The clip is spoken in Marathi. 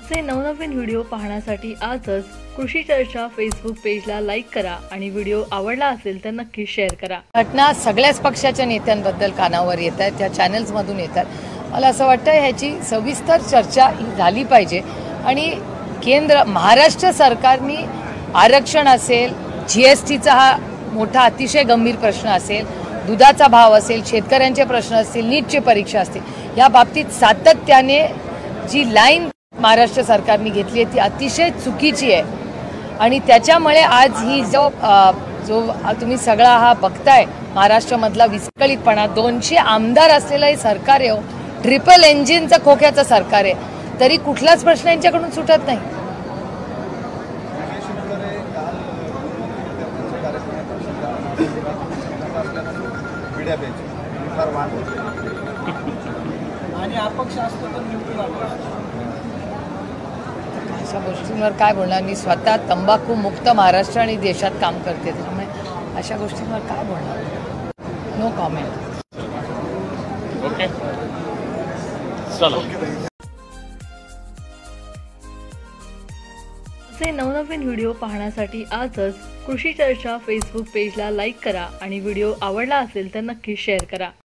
असे नवनवीन व्हिडिओ पाहण्यासाठी आजच कृषी चर्चा फेसबुक पेजला लाईक करा आणि व्हिडिओ आवडला असेल तर नक्की शेअर करा। घटना सगळ्याच पक्षाच्या नेत्यांबद्दल कानावर येत आहेत, त्या चॅनल्समधून येतात। मला असं वाटतं ह्याची सविस्तर चर्चा झाली पाहिजे आणि महाराष्ट्र सरकारने आरक्षण असेल, जीएसटीचा हा मोठा अतिशय गंभीर प्रश्न असेल, दुधाचा भाव असेल, शेतकऱ्यांचे प्रश्न असतील, नीटची परीक्षा असतील, या बाबतीत सातत्याने जी लाईन महाराष्ट्र सरकारने घेतली आहे ती अतिशय चुकीची आहे आणि त्याच्यामुळे आज ही जो तुम्ही सगळा हा बघताय महाराष्ट्रामधला विस्कळीतपणा, 200 आमदार असलेलं हे सरकार आहे, ट्रिपल इंजिनचं खोक्याचं सरकार आहे, तरी कुठलाच प्रश्न यांच्याकडून सुटत नाही। अशा गोष्टींवर काय बोलणार, मी स्वतः तंबाखू मुक्त महाराष्ट्र आणि देशात काम करते, त्यामुळे अशा गोष्टींवर काय बोलणार, नो कॉमेंट। ओके चलो। असे नवनवीन व्हिडिओ पाहण्यासाठी आजच कृषी चर्चा फेसबुक पेजला लाईक करा आणि व्हिडिओ आवडला असेल तर नक्की शेअर करा।